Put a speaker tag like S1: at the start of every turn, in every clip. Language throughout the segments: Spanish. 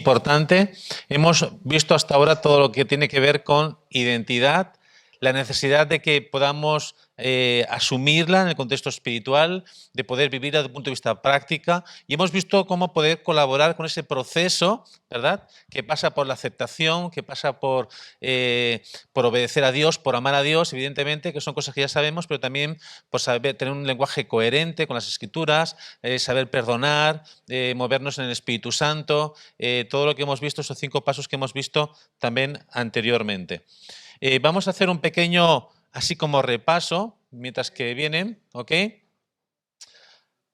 S1: importante. Hemos visto hasta ahora todo lo que tiene que ver con identidad, la necesidad de que podamos asumirla en el contexto espiritual, de poder vivir desde el punto de vista práctica, y hemos visto cómo poder colaborar con ese proceso, ¿verdad?, que pasa por la aceptación, que pasa por obedecer a Dios, por amar a Dios, evidentemente, que son cosas que ya sabemos, pero también por saber tener un lenguaje coherente con las Escrituras, saber perdonar, movernos en el Espíritu Santo, todo lo que hemos visto, esos 5 pasos que hemos visto también anteriormente. Vamos a hacer un pequeño, así como repaso, mientras que vienen, ¿ok?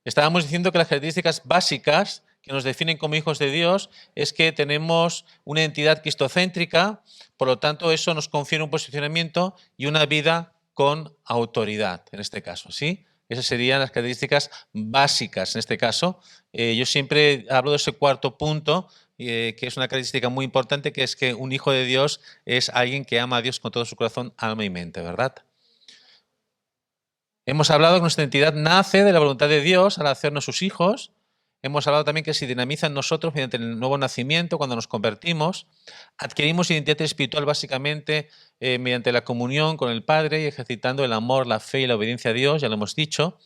S1: Estábamos diciendo que las características básicas que nos definen como hijos de Dios es que tenemos una identidad cristocéntrica, por lo tanto eso nos confiere un posicionamiento y una vida con autoridad, en este caso, ¿sí? Esas serían las características básicas en este caso. Yo siempre hablo de ese cuarto punto, que es una característica muy importante, que es que un hijo de Dios es alguien que ama a Dios con todo su corazón, alma y mente, ¿verdad? Hemos hablado que nuestra identidad nace de la voluntad de Dios al hacernos sus hijos. Hemos hablado también que se dinamiza en nosotros mediante el nuevo nacimiento, cuando nos convertimos. Adquirimos identidad espiritual básicamente mediante la comunión con el Padre y ejercitando el amor, la fe y la obediencia a Dios, ya lo hemos dicho.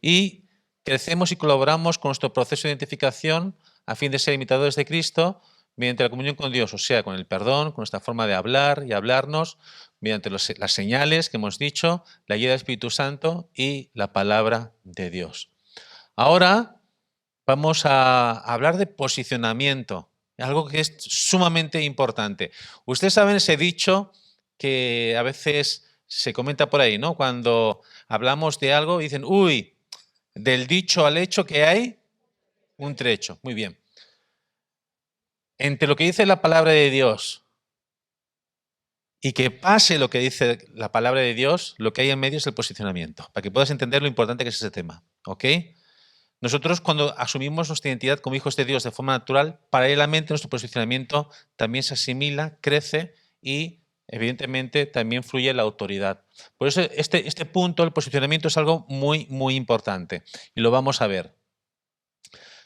S1: Y crecemos y colaboramos con nuestro proceso de identificación a fin de ser imitadores de Cristo mediante la comunión con Dios, o sea, con el perdón, con nuestra forma de hablar y hablarnos, mediante las señales que hemos dicho, la guía del Espíritu Santo y la palabra de Dios. Ahora vamos a hablar de posicionamiento, algo que es sumamente importante. Ustedes saben ese dicho que a veces se comenta por ahí, ¿no? Cuando hablamos de algo dicen, uy, del dicho al hecho que hay un trecho. Muy bien. Entre lo que dice la palabra de Dios y que pase lo que dice la palabra de Dios, lo que hay en medio es el posicionamiento, para que puedas entender lo importante que es ese tema, ¿ok? Nosotros cuando asumimos nuestra identidad como hijos de Dios de forma natural, paralelamente nuestro posicionamiento también se asimila, crece y evidentemente también fluye la autoridad. Por eso este punto, el posicionamiento, es algo muy, muy importante y lo vamos a ver.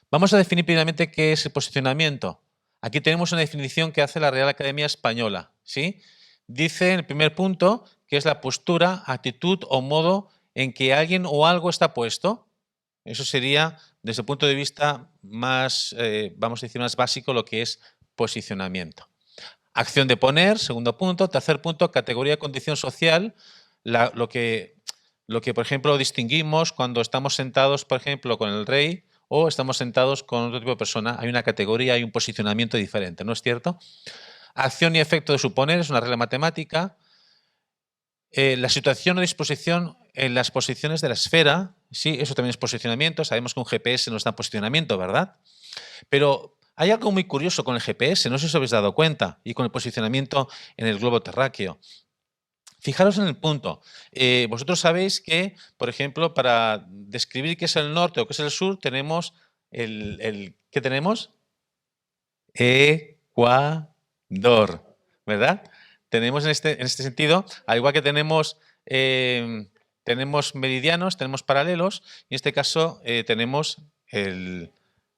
S1: Vamos a definir primeramente qué es el posicionamiento. Aquí tenemos una definición que hace la Real Academia Española, ¿sí? Dice en el primer punto que es la postura, actitud o modo en que alguien o algo está puesto. Eso sería, desde el punto de vista más, vamos a decir, más básico, lo que es posicionamiento. Acción de poner, segundo punto. Tercer punto, categoría, condición social. Lo que, por ejemplo, distinguimos cuando estamos sentados, por ejemplo, con el rey o estamos sentados con otro tipo de persona. Hay una categoría, hay un posicionamiento diferente, ¿no es cierto? Acción y efecto de suponer es una regla matemática. La situación o disposición en las posiciones de la esfera, sí, eso también es posicionamiento. Sabemos que un GPS nos da posicionamiento, ¿verdad? Pero hay algo muy curioso con el GPS, no sé si os habéis dado cuenta, y con el posicionamiento en el globo terráqueo. Fijaros en el punto. Vosotros sabéis que, por ejemplo, para describir qué es el norte o qué es el sur, tenemos ¿qué tenemos? Ecuador, ¿verdad? Tenemos en este sentido, al igual que tenemos meridianos, tenemos paralelos, y en este caso tenemos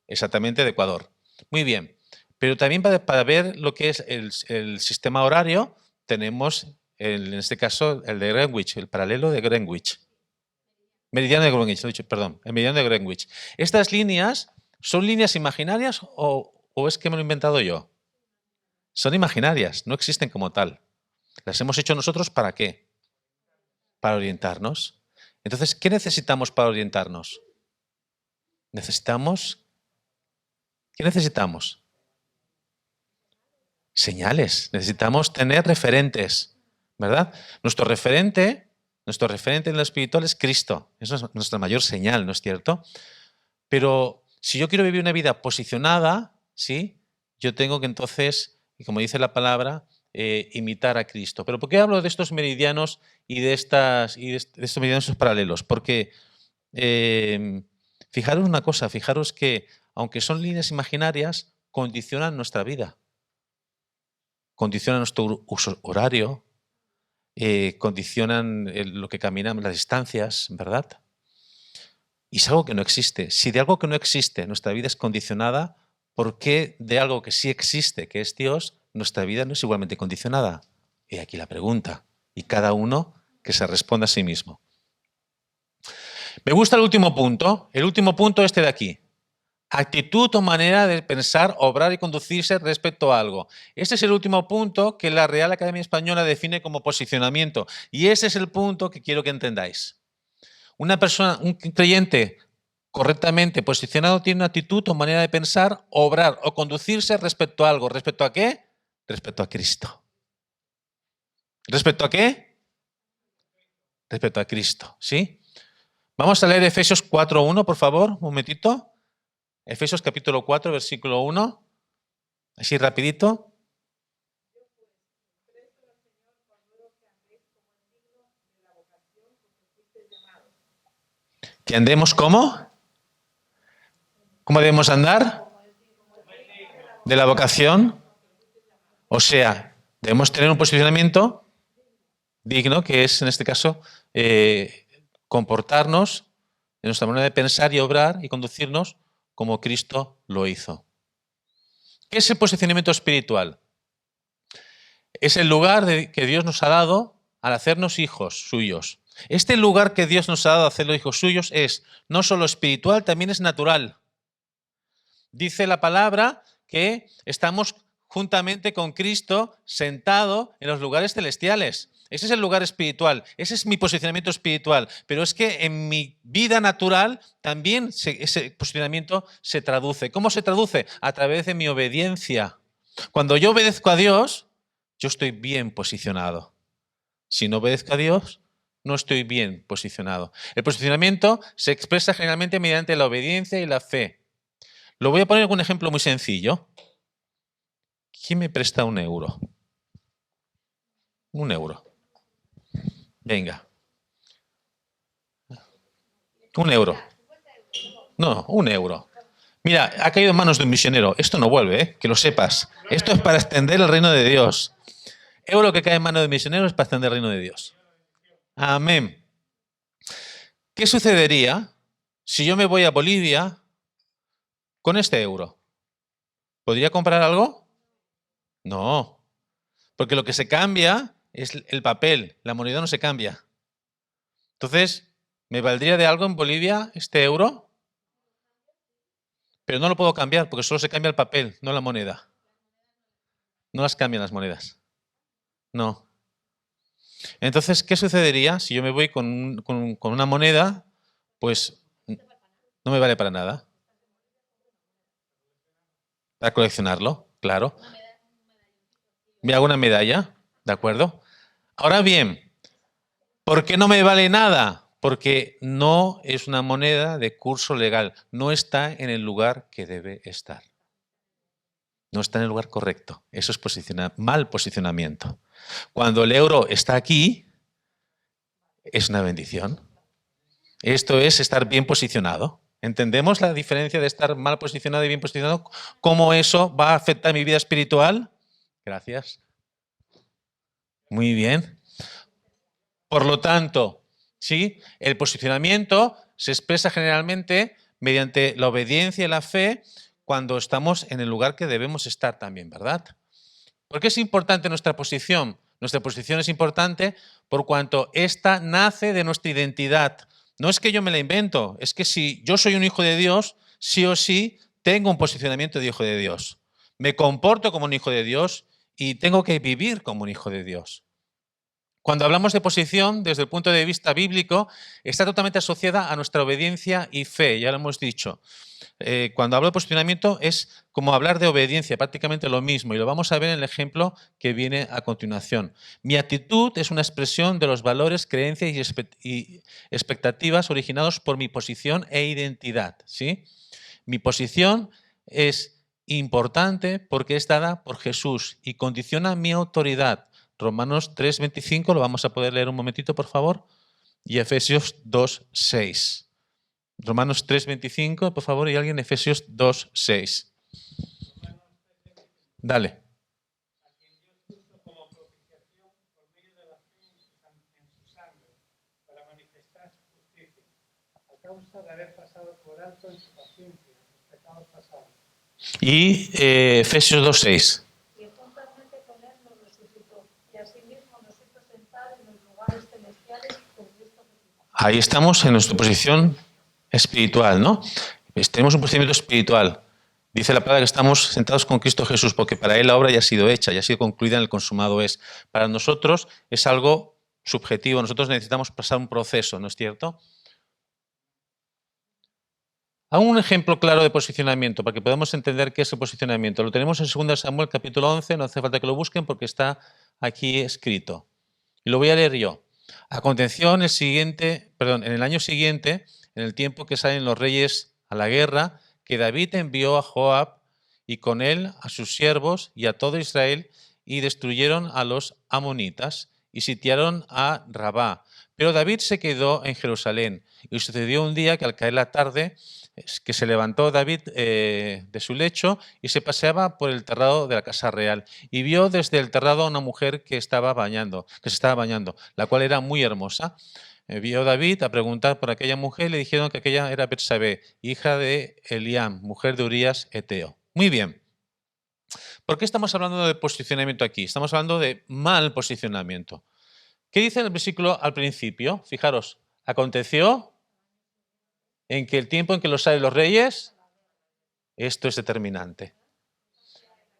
S1: exactamente de Ecuador. Muy bien, pero también para ver lo que es el sistema horario, tenemos en este caso el de Greenwich, el paralelo de Greenwich. Meridiano de Greenwich, perdón, el meridiano de Greenwich. ¿Estas líneas son líneas imaginarias o es que me lo he inventado yo? Son imaginarias, no existen como tal. Las hemos hecho nosotros ¿para qué? Para orientarnos. Entonces, ¿qué necesitamos para orientarnos? ¿Qué necesitamos? Señales. Necesitamos tener referentes, ¿verdad? Nuestro referente en lo espiritual es Cristo. Eso es nuestra mayor señal, ¿no es cierto? Pero si yo quiero vivir una vida posicionada, ¿sí? Yo tengo que entonces, y como dice la palabra, imitar a Cristo. ¿Pero por qué hablo de estos meridianos y de estos meridianos paralelos? Porque fijaros una cosa, fijaros que aunque son líneas imaginarias, condicionan nuestra vida. Condicionan nuestro uso horario, condicionan lo que caminamos, las distancias, ¿verdad? Y es algo que no existe. Si de algo que no existe nuestra vida es condicionada, ¿por qué de algo que sí existe, que es Dios, nuestra vida no es igualmente condicionada? Y aquí la pregunta. Y cada uno que se responda a sí mismo. Me gusta el último punto este de aquí. Actitud o manera de pensar, obrar y conducirse respecto a algo. Este es el último punto que la Real Academia Española define como posicionamiento. Y ese es el punto que quiero que entendáis. Una persona, un creyente correctamente posicionado tiene una actitud o manera de pensar, obrar o conducirse respecto a algo. ¿Respecto a qué? Respecto a Cristo. ¿Respecto a qué? Respecto a Cristo, ¿sí? Vamos a leer Efesios 4.1, por favor, un momentito. Efesios capítulo 4, versículo 1. Así rapidito. ¿Que andemos cómo? ¿Cómo debemos andar? De la vocación. O sea, debemos tener un posicionamiento digno, que es en este caso comportarnos en nuestra manera de pensar y obrar y conducirnos como Cristo lo hizo. ¿Qué es el posicionamiento espiritual? Es el lugar que Dios nos ha dado al hacernos hijos suyos. Este lugar que Dios nos ha dado a hacerlos hijos suyos es no solo espiritual, también es natural. Dice la palabra que estamos juntamente con Cristo sentado en los lugares celestiales. Ese es el lugar espiritual, ese es mi posicionamiento espiritual. Pero es que en mi vida natural también ese posicionamiento se traduce. ¿Cómo se traduce? A través de mi obediencia. Cuando yo obedezco a Dios, yo estoy bien posicionado. Si no obedezco a Dios, no estoy bien posicionado. El posicionamiento se expresa generalmente mediante la obediencia y la fe. Lo voy a poner con un ejemplo muy sencillo. ¿Quién me presta un euro? Un euro. Venga. Un euro. No, un euro. Mira, ha caído en manos de un misionero. Esto no vuelve, ¿eh? Que lo sepas. Esto es para extender el reino de Dios. Euro que cae en manos de misioneros es para extender el reino de Dios. Amén. ¿Qué sucedería si yo me voy a Bolivia con este euro? ¿Podría comprar algo? No. Porque lo que se cambia es el papel. La moneda no se cambia. Entonces, ¿me valdría de algo en Bolivia este euro? Pero no lo puedo cambiar porque solo se cambia el papel, no la moneda. No las cambian las monedas. No. Entonces, ¿qué sucedería si yo me voy con una moneda? Pues no me vale para nada. Para coleccionarlo, claro. Me hago una medalla, ¿de acuerdo? Ahora bien, ¿por qué no me vale nada? Porque no es una moneda de curso legal. No está en el lugar que debe estar. No está en el lugar correcto. Eso es mal posicionamiento. Cuando el euro está aquí, es una bendición. Esto es estar bien posicionado. ¿Entendemos la diferencia de estar mal posicionado y bien posicionado? ¿Cómo eso va a afectar mi vida espiritual? Gracias. Muy bien. Por lo tanto, ¿sí? El posicionamiento se expresa generalmente mediante la obediencia y la fe cuando estamos en el lugar que debemos estar también, ¿verdad? ¿Por qué es importante nuestra posición? Nuestra posición es importante por cuanto esta nace de nuestra identidad. No es que yo me la invento, es que si yo soy un hijo de Dios, sí o sí tengo un posicionamiento de hijo de Dios. Me comporto como un hijo de Dios y tengo que vivir como un hijo de Dios. Cuando hablamos de posición, desde el punto de vista bíblico, está totalmente asociada a nuestra obediencia y fe, ya lo hemos dicho. Cuando hablo de posicionamiento es como hablar de obediencia, prácticamente lo mismo, y lo vamos a ver en el ejemplo que viene a continuación. Mi actitud es una expresión de los valores, creencias y expectativas originados por mi posición e identidad, ¿sí? Mi posición es importante porque es dada por Jesús y condiciona mi autoridad. Romanos 3:25, lo vamos a poder leer un momentito, por favor, y Efesios 2:6. Romanos 3:25, por favor, y alguien, Efesios 2:6. Dale.
S2: A causa de haber pasado por alto en su paciencia los pecados pasados,
S1: Y Efesios 2:6.
S2: Y juntamente con él nos resucitó, y asimismo nos hizo sentar en los lugares celestiales con Cristo Jesús.
S1: Ahí estamos en nuestra posición espiritual, ¿no? Tenemos un procedimiento espiritual. Dice la palabra que estamos sentados con Cristo Jesús, porque para Él la obra ya ha sido hecha, ya ha sido concluida en el consumado es. Para nosotros es algo subjetivo, nosotros necesitamos pasar un proceso, ¿no es cierto? Hago un ejemplo claro de posicionamiento, para que podamos entender qué es el posicionamiento. Lo tenemos en 2 Samuel capítulo 11, no hace falta que lo busquen porque está aquí escrito. Y lo voy a leer yo. Aconteció en el año siguiente, en el tiempo que salen los reyes a la guerra, que David envió a Joab y con él a sus siervos y a todo Israel y destruyeron a los amonitas y sitiaron a Rabá. Pero David se quedó en Jerusalén y sucedió un día que al caer la tarde que se levantó David de su lecho y se paseaba por el terrado de la casa real y vio desde el terrado a una mujer que se estaba bañando, la cual era muy hermosa. Vio David a preguntar por aquella mujer y le dijeron que aquella era Betsabé, hija de Eliam, mujer de Urías Eteo. Muy bien. ¿Por qué estamos hablando de posicionamiento aquí? Estamos hablando de mal posicionamiento. ¿Qué dice el versículo al principio? Fijaros, aconteció en que el tiempo en que lo saben los reyes, esto es determinante.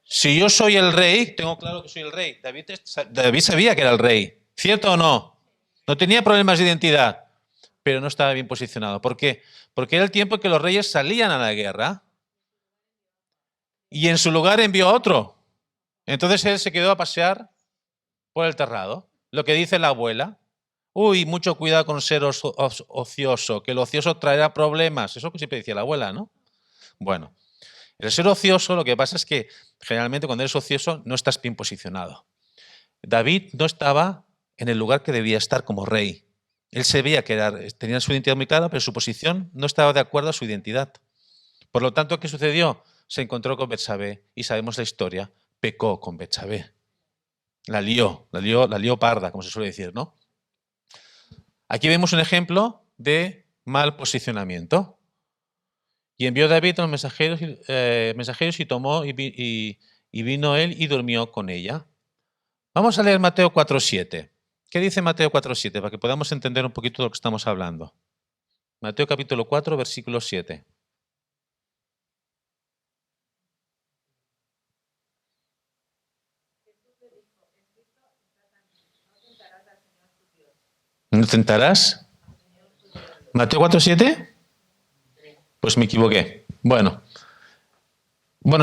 S1: Si yo soy el rey, tengo claro que soy el rey. David sabía que era el rey, ¿cierto o no? No tenía problemas de identidad, pero no estaba bien posicionado. ¿Por qué? Porque era el tiempo en que los reyes salían a la guerra y en su lugar envió a otro. Entonces él se quedó a pasear por el terrado. Lo que dice la abuela. Uy, mucho cuidado con ser ocioso, que el ocioso traerá problemas. Eso que siempre decía la abuela, ¿no? Bueno, el ser ocioso, lo que pasa es que generalmente cuando eres ocioso no estás bien posicionado. David no estaba en el lugar que debía estar como rey. Él se veía que tenía su identidad muy clara, pero su posición no estaba de acuerdo a su identidad. Por lo tanto, ¿qué sucedió? Se encontró con Betsabé y sabemos la historia. Pecó con Betsabé. La lió parda, como se suele decir, ¿no? Aquí vemos un ejemplo de mal posicionamiento. Y envió David a los mensajeros y tomó y vino él y durmió con ella. Vamos a leer Mateo 4:7. ¿Qué dice Mateo 4:7? Para que podamos entender un poquito de lo que estamos hablando. Mateo capítulo 4, versículo 7. ¿No tentarás? ¿Mateo 4:7? Pues me equivoqué. Bueno,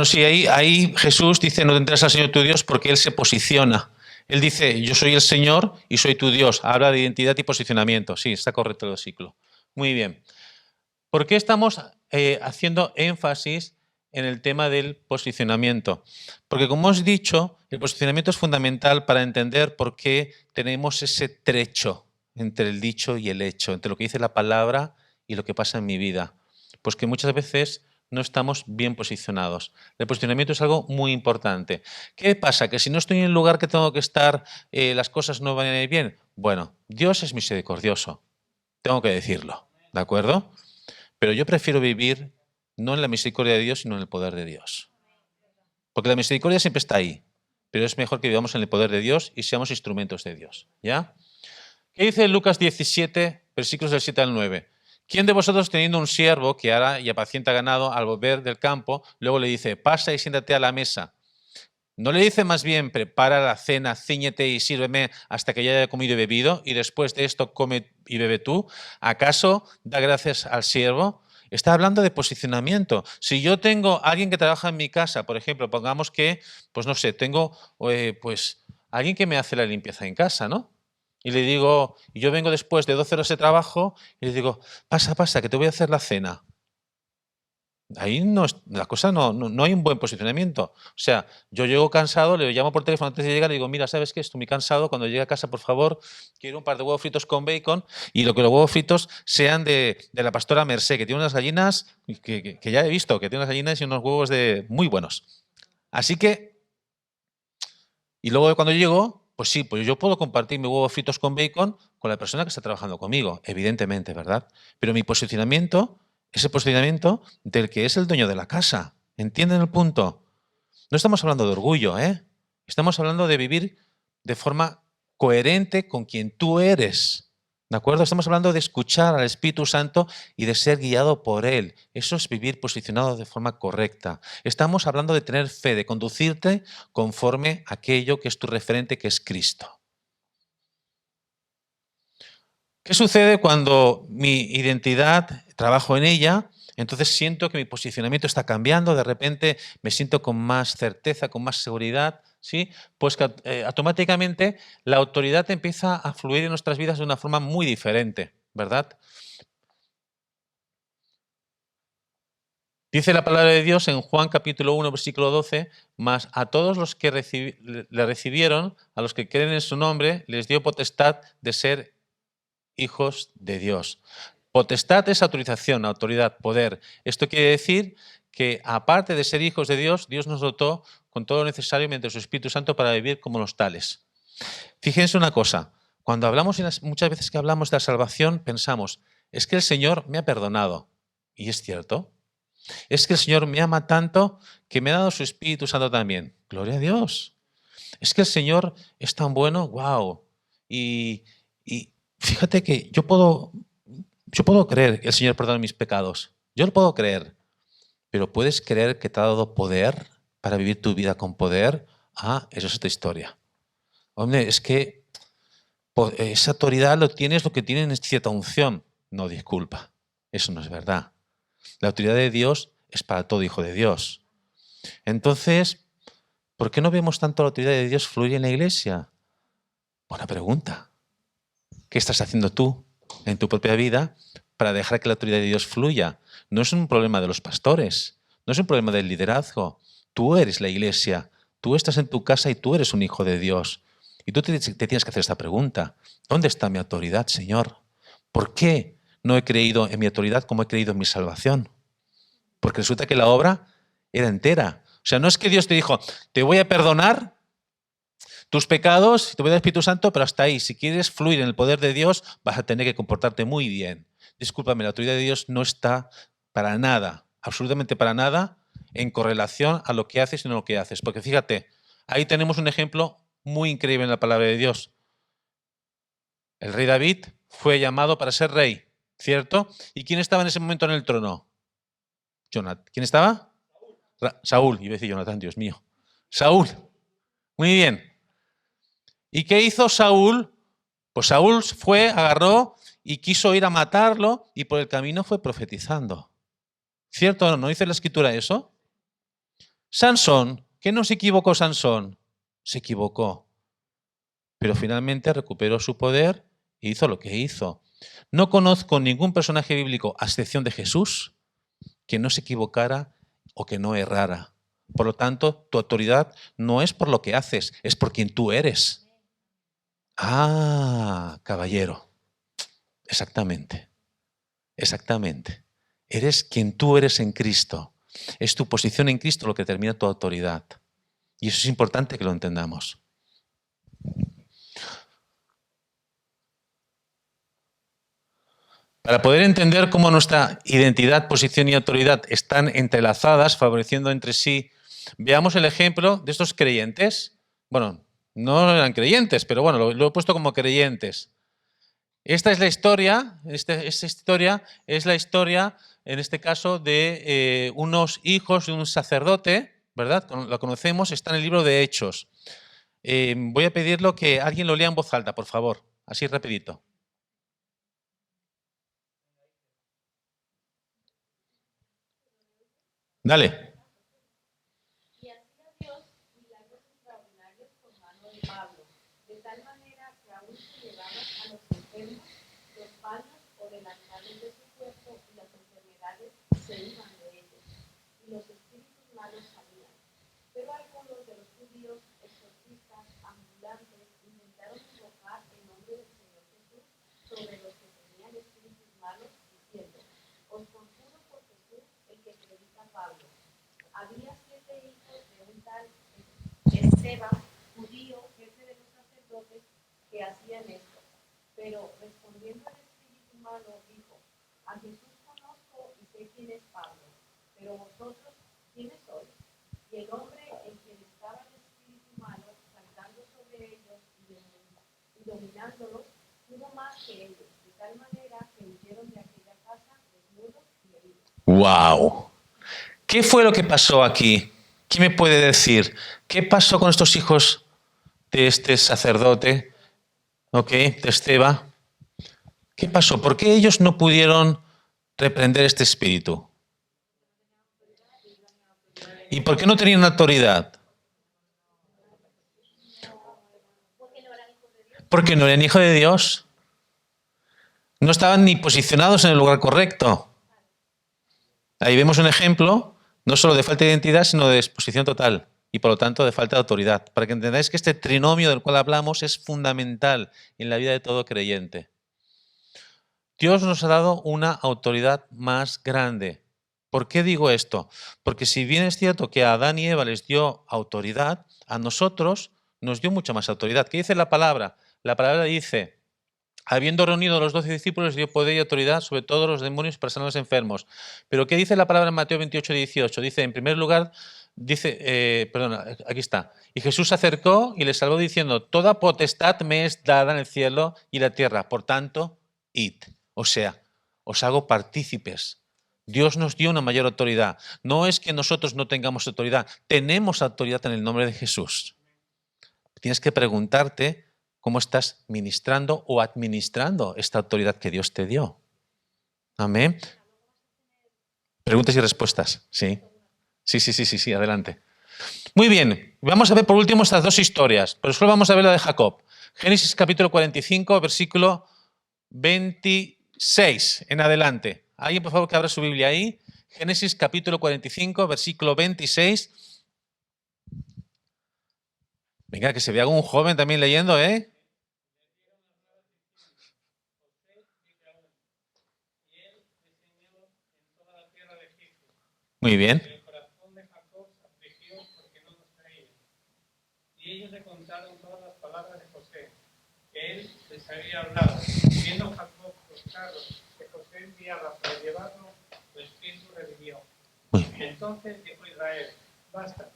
S1: sí, ahí Jesús dice, no tentarás al Señor tu Dios porque Él se posiciona. Él dice, yo soy el Señor y soy tu Dios. Habla de identidad y posicionamiento. Sí, está correcto el versículo. Muy bien. ¿Por qué estamos haciendo énfasis en el tema del posicionamiento? Porque como os he dicho, el posicionamiento es fundamental para entender por qué tenemos ese trecho entre el dicho y el hecho, entre lo que dice la palabra y lo que pasa en mi vida. Pues que muchas veces no estamos bien posicionados. El posicionamiento es algo muy importante. ¿Qué pasa? Que si no estoy en el lugar que tengo que estar, las cosas no van a ir bien. Bueno, Dios es misericordioso. Tengo que decirlo. ¿De acuerdo? Pero yo prefiero vivir no en la misericordia de Dios, sino en el poder de Dios. Porque la misericordia siempre está ahí. Pero es mejor que vivamos en el poder de Dios y seamos instrumentos de Dios. ¿Ya? ¿Qué dice Lucas 17, versículos del 7 al 9? ¿Quién de vosotros teniendo un siervo que ara y apacienta ganado al volver del campo, luego le dice, pasa y siéntate a la mesa? ¿No le dice más bien, prepara la cena, cíñete y sírveme hasta que ya haya comido y bebido, y después de esto come y bebe tú? ¿Acaso da gracias al siervo? Está hablando de posicionamiento. Si yo tengo a alguien que trabaja en mi casa, por ejemplo, pongamos que, pues no sé, tengo alguien que me hace la limpieza en casa, ¿no? Y le digo, y yo vengo después de 12 horas de trabajo y le digo, pasa, que te voy a hacer la cena. Ahí la cosa no hay un buen posicionamiento. O sea, yo llego cansado, le llamo por teléfono antes de llegar y digo, mira, ¿sabes qué? Estoy muy cansado. Cuando llegue a casa, por favor, quiero un par de huevos fritos con bacon y lo que los huevos fritos sean de la pastora Mercé, que tiene unas gallinas que ya he visto, que tiene unas gallinas y unos huevos muy buenos. Así que, y luego cuando llego, pues sí, pues yo puedo compartir mis huevos fritos con bacon con la persona que está trabajando conmigo, evidentemente, ¿verdad? Pero mi posicionamiento es el posicionamiento del que es el dueño de la casa. ¿Entienden el punto? No estamos hablando de orgullo, ¿eh? Estamos hablando de vivir de forma coherente con quien tú eres. ¿De acuerdo? Estamos hablando de escuchar al Espíritu Santo y de ser guiado por Él. Eso es vivir posicionado de forma correcta. Estamos hablando de tener fe, de conducirte conforme a aquello que es tu referente, que es Cristo. ¿Qué sucede cuando mi identidad, trabajo en ella, entonces siento que mi posicionamiento está cambiando, de repente me siento con más certeza, con más seguridad, ¿sí? Pues que automáticamente la autoridad empieza a fluir en nuestras vidas de una forma muy diferente, ¿verdad? Dice la palabra de Dios en Juan capítulo 1, versículo 12, mas a todos los que le recibieron, a los que creen en su nombre, les dio potestad de ser hijos de Dios. Potestad es autorización, autoridad, poder. Esto quiere decir que aparte de ser hijos de Dios, Dios nos dotó con todo lo necesario mediante su Espíritu Santo para vivir como los tales. Fíjense una cosa, cuando hablamos, muchas veces que hablamos de la salvación, pensamos, es que el Señor me ha perdonado. Y es cierto. Es que el Señor me ama tanto que me ha dado su Espíritu Santo también. Gloria a Dios. Es que el Señor es tan bueno, wow. Y fíjate que yo puedo creer que el Señor perdona mis pecados. Yo lo puedo creer. Pero ¿puedes creer que te ha dado poder para vivir tu vida con poder? Ah, eso es otra historia. Hombre, es que esa autoridad lo tienes, lo que tienen es cierta unción. No, disculpa. Eso no es verdad. La autoridad de Dios es para todo hijo de Dios. Entonces, ¿por qué no vemos tanto la autoridad de Dios fluir en la iglesia? Buena pregunta. ¿Qué estás haciendo tú en tu propia vida para dejar que la autoridad de Dios fluya? No es un problema de los pastores, no es un problema del liderazgo. Tú eres la iglesia, tú estás en tu casa y tú eres un hijo de Dios. Y tú te tienes que hacer esta pregunta. ¿Dónde está mi autoridad, Señor? ¿Por qué no he creído en mi autoridad como he creído en mi salvación? Porque resulta que la obra era entera. O sea, no es que Dios te dijo, te voy a perdonar tus pecados, te voy a dar el Espíritu Santo, pero hasta ahí. Si quieres fluir en el poder de Dios, vas a tener que comportarte muy bien. Discúlpame, la autoridad de Dios no está para nada, absolutamente para nada, en correlación a lo que haces y no lo que haces. Porque fíjate, ahí tenemos un ejemplo muy increíble en la palabra de Dios. El rey David fue llamado para ser rey, ¿cierto? ¿Y quién estaba en ese momento en el trono? Jonathan. ¿Quién estaba? Saúl. Iba a decir Jonathan, Dios mío. Saúl. Muy bien. ¿Y qué hizo Saúl? Pues Saúl fue, agarró y quiso ir a matarlo y por el camino fue profetizando. ¿Cierto o no? ¿No dice la escritura eso? Sansón, ¿qué no se equivocó Sansón? Se equivocó. Pero finalmente recuperó su poder e hizo lo que hizo. No conozco ningún personaje bíblico, a excepción de Jesús, que no se equivocara o que no errara. Por lo tanto, tu autoridad no es por lo que haces, es por quien tú eres. Ah, caballero. Exactamente. Exactamente. Eres quien tú eres en Cristo. Es tu posición en Cristo lo que determina tu autoridad. Y eso es importante que lo entendamos. Para poder entender cómo nuestra identidad, posición y autoridad están entrelazadas, favoreciendo entre sí, veamos el ejemplo de estos creyentes. Bueno, no eran creyentes, pero bueno, lo he puesto como creyentes. Esta es la historia, esta historia es la historia, en este caso, de unos hijos de un sacerdote, ¿verdad? Lo conocemos, está en el libro de Hechos. Voy a pedirlo que alguien lo lea en voz alta, por favor, así rapidito. Dale.
S2: Y hacía Dios milagros extraordinarios por mano de Pablo, de tal manera que aún se llevaban a los enfermos, los palos o de las manos de su cuerpo, y las enfermedades se iban de ellos, y los espíritus malos salían. Pero algunos de los judíos, exorcistas, ambulantes, intentaron invocar el nombre del Señor Jesús sobre los que tenían espíritus malos, diciendo: os conjuro por Jesús, el que predica Pablo. Había 7 hijos de un tal Esteban, judío, jefe de los sacerdotes, que hacían esto. Pero respondiendo al espíritu malo, dijo: a Jesús conozco y sé quién es Pablo, pero vosotros, ¿quién es hoy? Y el hombre en quien estaba el espíritu malo, saltando sobre ellos y dominándolos, pudo más que ellos, de tal manera que huyeron de aquella casa desnudos y heridos.
S1: ¡Wow! ¿Qué fue lo que pasó aquí? ¿Quién me puede decir? ¿Qué pasó con estos hijos de este sacerdote? ¿Ok? De Esteba. ¿Qué pasó? ¿Por qué ellos no pudieron reprender este espíritu? ¿Y por qué no tenían autoridad? Porque no eran hijos de Dios. No estaban ni posicionados en el lugar correcto. Ahí vemos un ejemplo, no solo de falta de identidad, sino de exposición total y por lo tanto de falta de autoridad. Para que entendáis que este trinomio del cual hablamos es fundamental en la vida de todo creyente. Dios nos ha dado una autoridad más grande. ¿Por qué digo esto? Porque si bien es cierto que a Adán y Eva les dio autoridad, a nosotros nos dio mucha más autoridad. ¿Qué dice la palabra? La palabra dice: habiendo reunido a los 12 discípulos, dio poder y autoridad sobre todos los demonios para sanar a los enfermos. Pero ¿qué dice la palabra en Mateo 28, 18? Dice, en primer lugar, aquí está. Y Jesús se acercó y les salvó diciendo: toda potestad me es dada en el cielo y la tierra, por tanto, id. O sea, os hago partícipes. Dios nos dio una mayor autoridad. No es que nosotros no tengamos autoridad, tenemos autoridad en el nombre de Jesús. Tienes que preguntarte cómo estás ministrando o administrando esta autoridad que Dios te dio. Amén. Preguntas y respuestas. Sí. Sí, adelante. Muy bien, vamos a ver por último estas dos historias, pero solo vamos a ver la de Jacob. Génesis capítulo 45, versículo 26 en adelante. Alguien, por favor, que abra su Biblia ahí. Génesis capítulo 45, versículo 26. Venga, que se vea un joven también leyendo, ¿eh? Muy bien.
S3: El corazón de Jacob se afligió porque no nos creía. Y ellos le contaron todas las palabras de José, que él les había hablado. Viendo Jacob los carros que José enviaba para llevarlo, su espíritu revivió. Entonces dijo Israel: basta,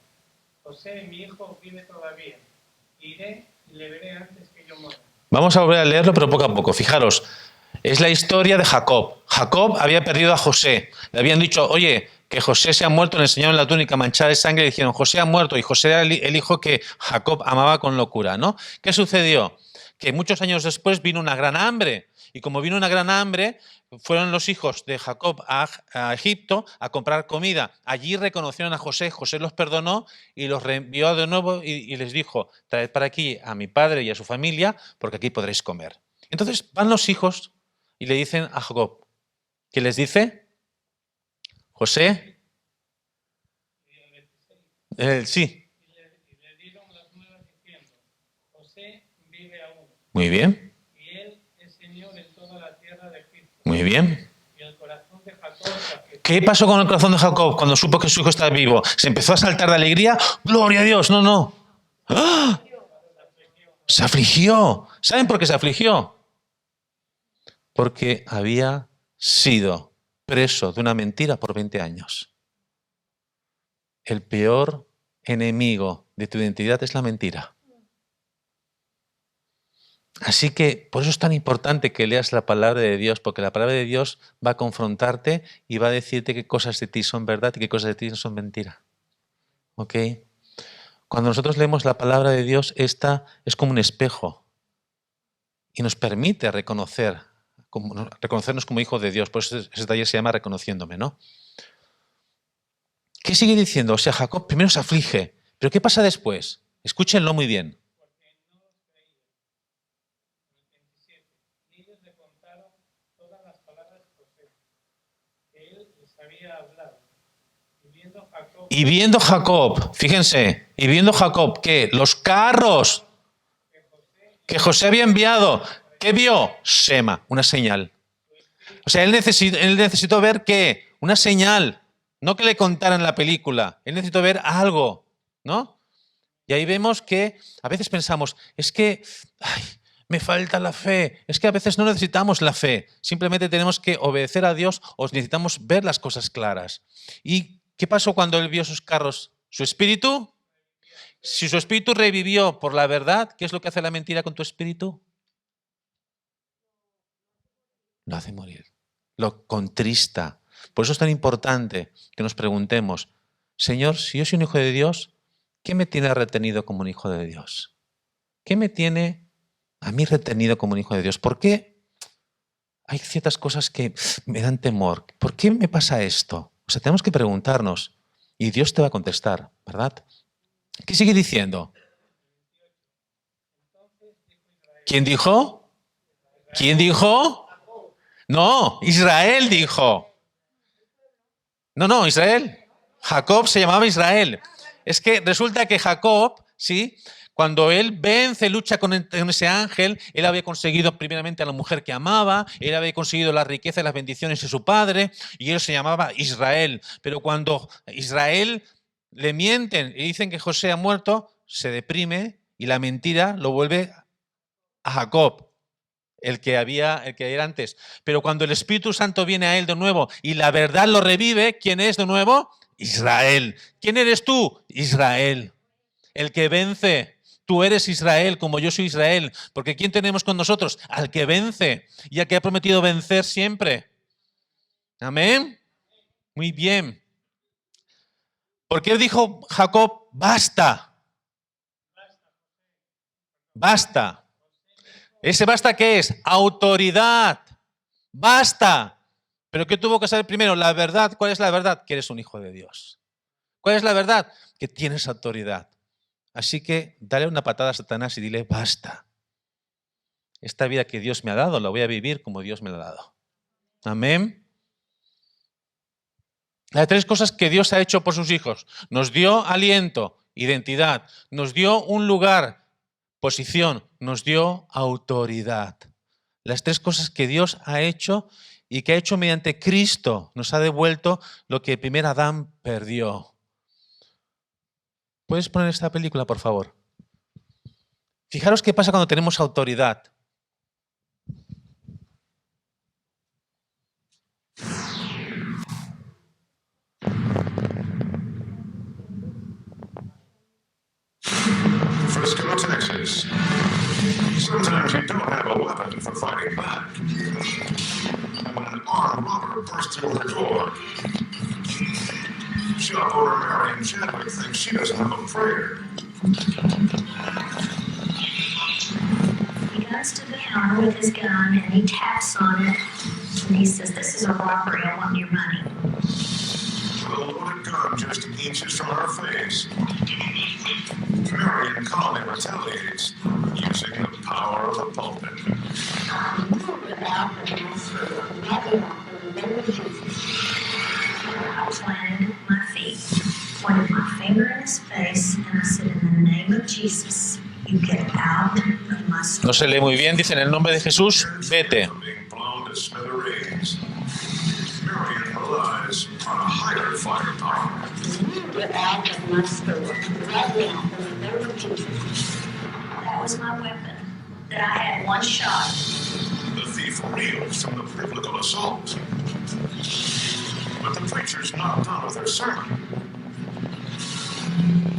S3: José, mi hijo, vive todavía. Iré y le veré antes que yo muera.
S1: Vamos a volver a leerlo, pero poco a poco. Fijaros, es la historia de Jacob. Jacob había perdido a José. Le habían dicho, oye, que José se ha muerto, le enseñaron la túnica manchada de sangre y dijeron, José ha muerto, y José era el hijo que Jacob amaba con locura, ¿no? ¿Qué sucedió? Que muchos años después vino una gran hambre, y como vino una gran hambre, fueron los hijos de Jacob a Egipto a comprar comida. Allí reconocieron a José, José los perdonó y los reenvió de nuevo y les dijo, traed para aquí a mi padre y a su familia, porque aquí podréis comer. Entonces van los hijos y le dicen a Jacob, ¿qué les dice? José, sí.
S3: Y le dieron las nuevas diciendo: José vive aún.
S1: Muy bien.
S3: Y él es señor en toda la tierra de Egipto.
S1: Muy bien.
S3: Y el corazón de Jacob se afligió.
S1: ¿Qué pasó con el corazón de Jacob cuando supo que su hijo estaba vivo? ¿Se empezó a saltar de alegría? ¡Gloria a Dios! No. ¡Ah! Se afligió. ¿Saben por qué se afligió? Porque había sido preso de una mentira por 20 años. El peor enemigo de tu identidad es la mentira. Así que por eso es tan importante que leas la palabra de Dios, porque la palabra de Dios va a confrontarte y va a decirte qué cosas de ti son verdad y qué cosas de ti son mentira. ¿Ok? Cuando nosotros leemos la palabra de Dios, esta es como un espejo y nos permite reconocernos como hijos de Dios. Por eso ese taller se llama Reconociéndome, ¿no? ¿Qué sigue diciendo? O sea, Jacob primero se aflige. ¿Pero qué pasa después? Escúchenlo muy bien.
S3: Porque no los creía. 27. Y ellos le contaron todas las palabras de José, que él les había hablado. Y viendo Jacob,
S1: fíjense, y viendo Jacob, ¿qué? Los carros que José había enviado. ¿Qué vio? Shema, una señal. O sea, él necesitó ver ¿qué? Una señal. No que le contaran la película. Él necesitó ver algo, ¿no? Y ahí vemos que a veces pensamos, es que me falta la fe. Es que a veces no necesitamos la fe. Simplemente tenemos que obedecer a Dios o necesitamos ver las cosas claras. Y ¿Qué pasó cuando él vio sus carros? ¿Su espíritu? Si su espíritu revivió por la verdad, ¿qué es lo que hace la mentira con tu espíritu? Lo hace morir. Lo contrista. Por eso es tan importante que nos preguntemos, Señor, si yo soy un hijo de Dios, ¿qué me tiene retenido como un hijo de Dios? ¿Qué me tiene a mí retenido como un hijo de Dios? ¿Por qué hay ciertas cosas que me dan temor? ¿Por qué me pasa esto? O sea, tenemos que preguntarnos y Dios te va a contestar, ¿verdad? ¿Qué sigue diciendo? ¿Quién dijo? ¿Quién dijo? No, Israel dijo. No, Israel. Jacob se llamaba Israel. Es que resulta que Jacob, ¿sí? Cuando él vence, lucha con ese ángel, él había conseguido primeramente a la mujer que amaba, él había conseguido la riqueza y las bendiciones de su padre, y él se llamaba Israel. Pero cuando Israel le mienten y dicen que José ha muerto, se deprime y la mentira lo vuelve a Jacob, el que era antes. Pero cuando el Espíritu Santo viene a él de nuevo y la verdad lo revive, ¿quién es de nuevo? Israel. ¿Quién eres tú? Israel. El que vence. Tú eres Israel, como yo soy Israel. Porque ¿quién tenemos con nosotros? Al que vence y al que ha prometido vencer siempre. Amén. Muy bien. ¿Por qué dijo Jacob, basta? Basta. ¿Ese basta qué es? Autoridad. Basta. ¿Pero qué tuvo que saber primero? La verdad. ¿Cuál es la verdad? Que eres un hijo de Dios. ¿Cuál es la verdad? Que tienes autoridad. Así que dale una patada a Satanás y dile, basta. Esta vida que Dios me ha dado la voy a vivir como Dios me la ha dado. Amén. Las tres cosas que Dios ha hecho por sus hijos. Nos dio aliento, identidad. Nos dio un lugar, posición. Nos dio autoridad. Las tres cosas que Dios ha hecho y que ha hecho mediante Cristo. Nos ha devuelto lo que el primer Adán perdió. ¿Puedes poner esta película, por favor? Fijaros qué pasa cuando tenemos autoridad.
S4: Frisco, Texas. Sometimes you don't have a weapon for fighting back. And when an armed robber bursts through her door, shop owner Marion Chadwick thinks she doesn't have a prayer.
S5: He goes to the counter with his gun and he taps on it and he says, "This is a robbery, I want your money."
S4: The loaded gun just inches from her face. Marion calmly retaliates, using the power of the pulpit.
S5: I planted my feet, pointed my finger in his face, and I said, "In the name of Jesus, you get out of my store."
S1: No se lee muy bien, dice en el nombre de Jesús, vete.
S4: Being blown to smithereens. Marion relies on a higher firepower.
S5: Get out of my store. Right now, in the name of Jesus. That was my weapon. That I had one shot.
S4: The thief reels from the biblical assault. But the preacher's not done with her sermon.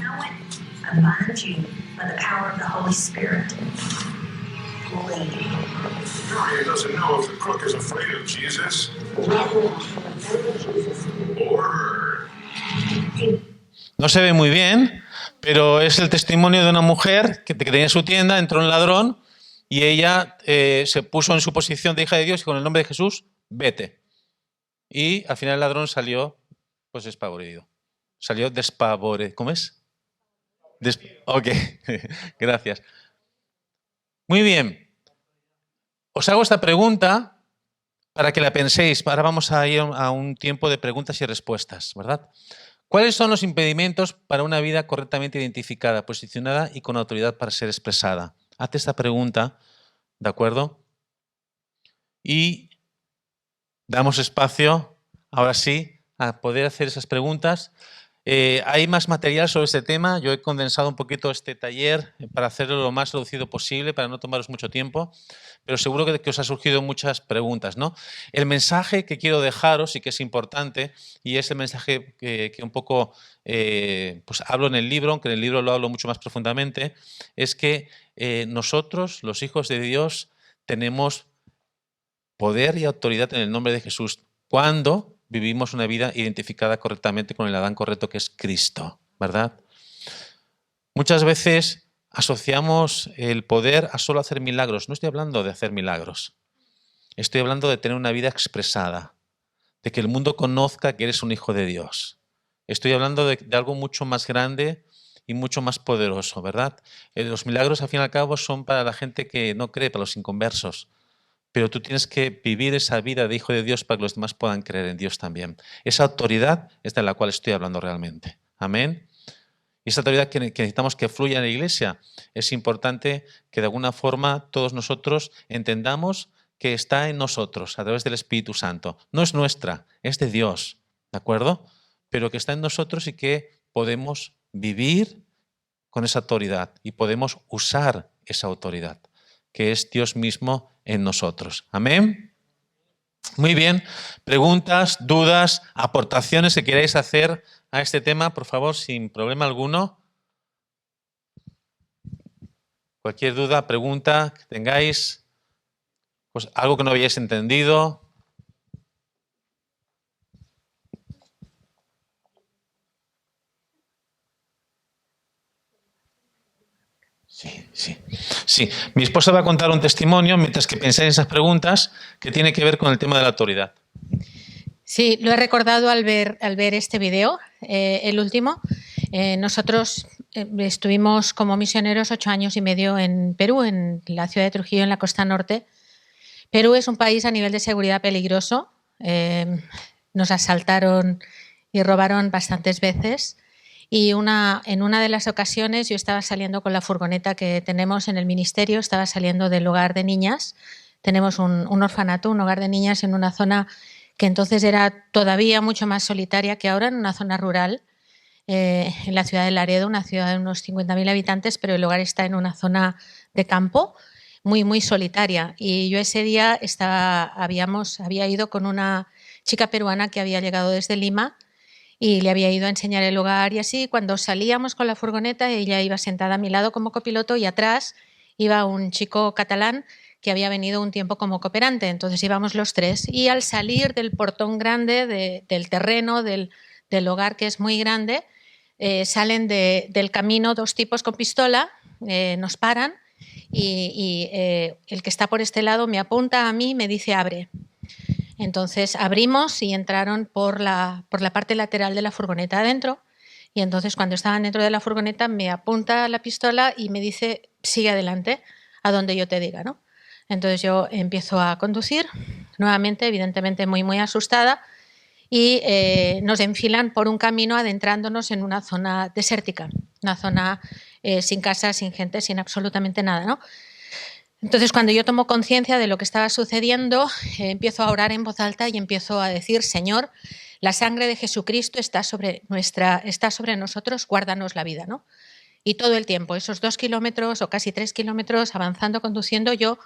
S5: I went, I bind you by the power of the Holy Spirit. Leave.
S4: Marion doesn't know if the crook is afraid of Jesus or her.
S1: No se ve muy bien, pero es el testimonio de una mujer que tenía su tienda, entró un ladrón y ella se puso en su posición de hija de Dios y con el nombre de Jesús, vete. Y al final el ladrón salió pues despavorido. Salió despavorido. ¿Cómo es? Ok, gracias. Muy bien. Os hago esta pregunta para que la penséis. Ahora vamos a ir a un tiempo de preguntas y respuestas, ¿verdad? ¿Cuáles son los impedimentos para una vida correctamente identificada, posicionada y con autoridad para ser expresada? Hazte esta pregunta, ¿de acuerdo? Y damos espacio, ahora sí, a poder hacer esas preguntas. Hay más material sobre este tema. Yo he condensado un poquito este taller para hacerlo lo más reducido posible, para no tomaros mucho tiempo, pero seguro que os han surgido muchas preguntas, ¿no? El mensaje que quiero dejaros y que es importante, y es el mensaje que un poco pues hablo en el libro, aunque en el libro lo hablo mucho más profundamente, es que nosotros, los hijos de Dios, tenemos poder y autoridad en el nombre de Jesús cuando vivimos una vida identificada correctamente con el Adán correcto, que es Cristo, ¿verdad? Muchas veces asociamos el poder a solo hacer milagros. No estoy hablando de hacer milagros. Estoy hablando de tener una vida expresada, de que el mundo conozca que eres un hijo de Dios. Estoy hablando de algo mucho más grande y mucho más poderoso, ¿verdad? Los milagros, al fin y al cabo, son para la gente que no cree, para los inconversos. Pero tú tienes que vivir esa vida de hijo de Dios para que los demás puedan creer en Dios también. Esa autoridad es de la cual estoy hablando realmente. Amén. Y esa autoridad que necesitamos que fluya en la iglesia, es importante que de alguna forma todos nosotros entendamos que está en nosotros a través del Espíritu Santo. No es nuestra, es de Dios, ¿de acuerdo? Pero que está en nosotros y que podemos vivir con esa autoridad y podemos usar esa autoridad, que es Dios mismo en nosotros. Amén. Muy bien. Preguntas, dudas, aportaciones que queráis hacer a este tema, por favor, sin problema alguno. Cualquier duda, pregunta que tengáis, pues algo que no habéis entendido. Sí. Mi esposa va a contar un testimonio mientras que pensáis en esas preguntas que tiene que ver con el tema de la autoridad.
S6: Sí, lo he recordado al ver este video, el último. Nosotros estuvimos como misioneros 8 años y medio en Perú, en la ciudad de Trujillo, en la costa norte. Perú es un país a nivel de seguridad peligroso. Nos asaltaron y robaron bastantes veces. Y en una de las ocasiones yo estaba saliendo con la furgoneta que tenemos en el ministerio, estaba saliendo del hogar de niñas. Tenemos un orfanato, un hogar de niñas en una zona que entonces era todavía mucho más solitaria que ahora, en una zona rural, en la ciudad de Laredo, una ciudad de unos 50.000 habitantes, pero el hogar está en una zona de campo muy, muy solitaria. Y yo ese día había ido con una chica peruana que había llegado desde Lima y le había ido a enseñar el hogar y así. Cuando salíamos con la furgoneta, ella iba sentada a mi lado como copiloto y atrás iba un chico catalán que había venido un tiempo como cooperante. Entonces íbamos los tres y al salir del portón grande, del terreno, del hogar, que es muy grande, salen del camino 2 tipos con pistola, nos paran y el que está por este lado me apunta a mí y me dice abre. Entonces abrimos y entraron por la parte lateral de la furgoneta adentro y entonces cuando estaban dentro de la furgoneta me apunta la pistola y me dice sigue adelante a donde yo te diga, ¿no? Entonces yo empiezo a conducir nuevamente, evidentemente muy, muy asustada y nos enfilan por un camino adentrándonos en una zona desértica, una zona sin casas, sin gente, sin absolutamente nada, ¿no? Entonces, cuando yo tomo conciencia de lo que estaba sucediendo, empiezo a orar en voz alta y empiezo a decir, Señor, la sangre de Jesucristo está sobre nosotros, guárdanos la vida, ¿no? Y todo el tiempo, esos 2 kilómetros o casi 3 kilómetros, avanzando, conduciendo, yo,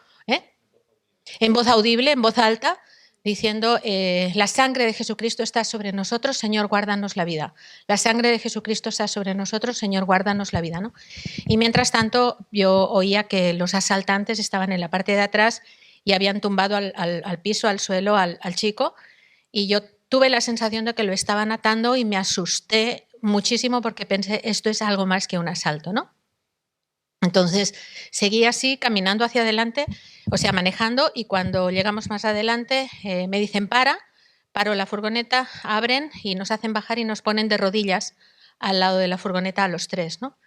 S6: en voz audible, en voz alta, diciendo, la sangre de Jesucristo está sobre nosotros, Señor, guárdanos la vida. La sangre de Jesucristo está sobre nosotros, Señor, guárdanos la vida, ¿no? Y mientras tanto, yo oía que los asaltantes estaban en la parte de atrás y habían tumbado al piso, al suelo, al chico, y yo tuve la sensación de que lo estaban atando y me asusté muchísimo porque pensé, esto es algo más que un asalto, ¿no? Entonces, seguí así, caminando hacia adelante, o sea, manejando, y cuando llegamos más adelante me dicen paro la furgoneta, abren y nos hacen bajar y nos ponen de rodillas al lado de la furgoneta a los 3, ¿no?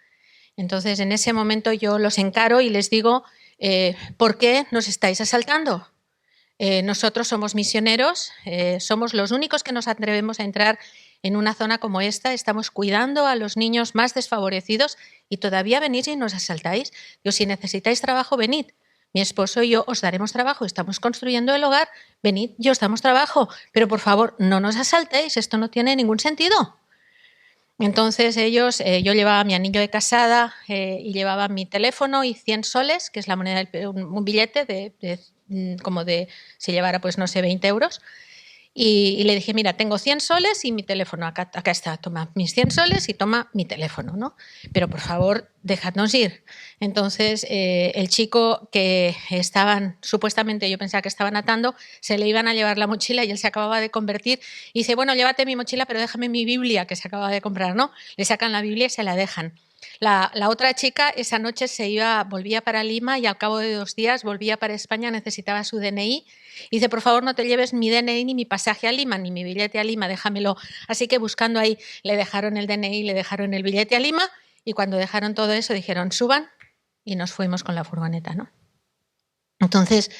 S6: Entonces, en ese momento yo los encaro y les digo, ¿por qué nos estáis asaltando? Nosotros somos misioneros, somos los únicos que nos atrevemos a entrar en una zona como esta, estamos cuidando a los niños más desfavorecidos y todavía venís y nos asaltáis. Digo, si necesitáis trabajo, venid. Mi esposo y yo os daremos trabajo, estamos construyendo el hogar, venid y os damos trabajo, pero por favor no nos asaltéis, esto no tiene ningún sentido. Entonces ellos, yo llevaba mi anillo de casada y llevaba mi teléfono y 100 soles, que es la moneda un billete como de si llevara, pues no sé, 20 euros. Y le dije, mira, tengo 100 soles y mi teléfono, acá está, toma mis 100 soles y toma mi teléfono, ¿no? Pero por favor, dejadnos ir. Entonces, el chico que estaban, supuestamente yo pensaba que estaban atando, se le iban a llevar la mochila y él se acababa de convertir y dice, bueno, llévate mi mochila, pero déjame mi Biblia que se acaba de comprar, ¿no? Le sacan la Biblia y se la dejan. La otra chica esa noche volvía para Lima y al cabo de 2 días volvía para España, necesitaba su DNI. Y dice, por favor, no te lleves mi DNI ni mi pasaje a Lima, ni mi billete a Lima, déjamelo. Así que buscando ahí, le dejaron el DNI, le dejaron el billete a Lima y cuando dejaron todo eso dijeron, suban y nos fuimos con la furgoneta, ¿no? Entonces,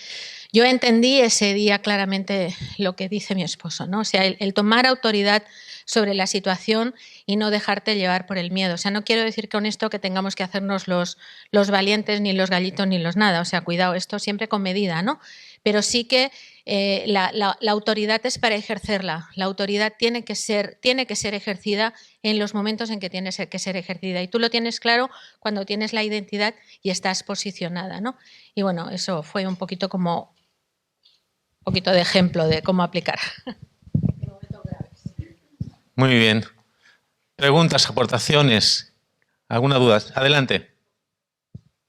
S6: yo entendí ese día claramente lo que dice mi esposo, ¿no? O sea, el tomar autoridad sobre la situación y no dejarte llevar por el miedo. O sea, no quiero decir con esto que tengamos que hacernos los valientes, ni los gallitos, ni los nada. O sea, cuidado, esto siempre con medida, ¿no? Pero sí que la autoridad es para ejercerla. La autoridad tiene que ser ejercida en los momentos en que tiene que ser ejercida. Y tú lo tienes claro cuando tienes la identidad y estás posicionada, ¿no? Y bueno, eso fue un poquito de ejemplo de cómo aplicar.
S1: Muy bien. Preguntas, aportaciones, ¿alguna duda? Adelante.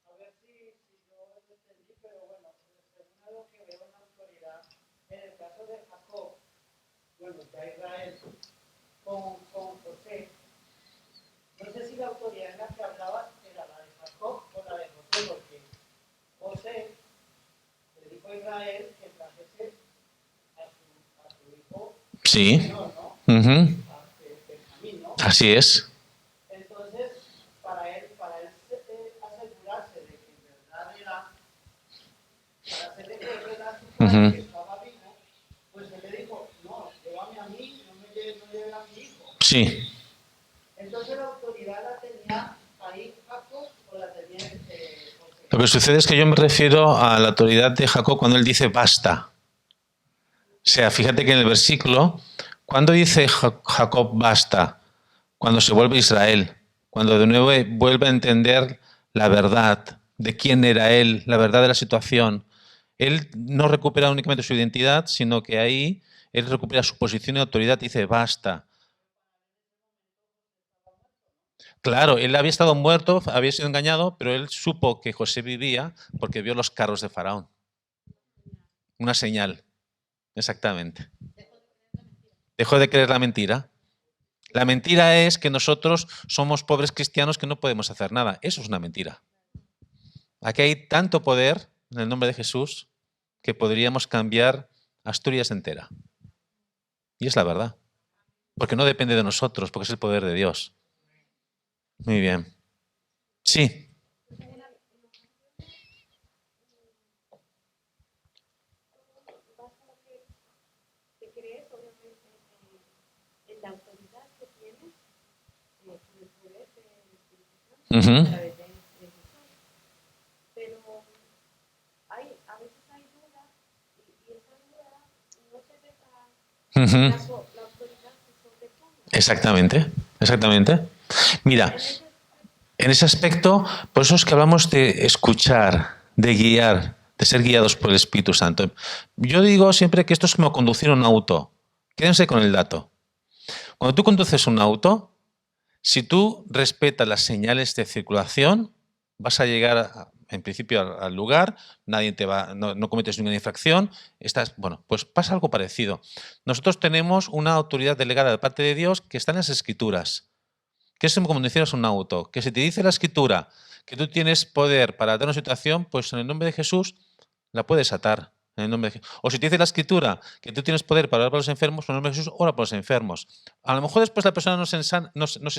S7: A ver si yo lo entendí, pero bueno, según lo que veo en la autoridad, en el caso de Jacob, bueno, ya Israel, con José, no sé si la autoridad en la que hablaba era la de Jacob o la de José, porque José le dijo a Israel que trajese a su hijo,
S1: Sí.
S7: menor, ¿no?
S1: Uh-huh.
S7: Benjamín, ¿no?
S1: Así es.
S7: Entonces, para él asegurarse de que en verdad era, para hacerle creer a su padre que estaba vivo, pues él le dijo, no, llévame a mí, no me lleve a mi hijo.
S1: Sí.
S7: Entonces la autoridad la tenía ahí Jacob o la tenía José.
S1: Lo que sucede es que yo me refiero a la autoridad de Jacob cuando él dice basta. O sea, fíjate que en el versículo, cuando dice Jacob basta, cuando se vuelve Israel, cuando de nuevo vuelve a entender la verdad de quién era él, la verdad de la situación, él no recupera únicamente su identidad, sino que ahí él recupera su posición y autoridad y dice basta. Claro, él había estado muerto, había sido engañado, pero él supo que José vivía porque vio los carros de Faraón. Una señal, exactamente. Dejó de creer la mentira. La mentira es que nosotros somos pobres cristianos que no podemos hacer nada. Eso es una mentira. Aquí hay tanto poder en el nombre de Jesús que podríamos cambiar Asturias entera. Y es la verdad. Porque no depende de nosotros, porque es el poder de Dios. Muy bien. Sí.
S2: La autoridad que tienes con el poder del Espíritu Santo
S1: Uh-huh.
S2: a través de Jesús. Pero a veces hay dudas y esa duda no se deja
S1: Uh-huh.
S2: la autoridad que sobreponga.
S1: Exactamente, exactamente. Mira, en ese aspecto, por eso es que hablamos de escuchar, de guiar, de ser guiados por el Espíritu Santo. Yo digo siempre que esto es como conducir un auto. Quédense con el dato. Cuando tú conduces un auto, si tú respetas las señales de circulación, vas a llegar, en principio, al lugar, nadie no cometes ninguna infracción, bueno, pues pasa algo parecido. Nosotros tenemos una autoridad delegada de parte de Dios que está en las Escrituras, que es como conducir un auto, que si te dice la Escritura que tú tienes poder para dar una situación, pues en el nombre de Jesús la puedes atar. En el nombre de Jesús. O si te dice la Escritura que tú tienes poder para orar por los enfermos, en el nombre de Jesús, ora por los enfermos. A lo mejor después la persona no se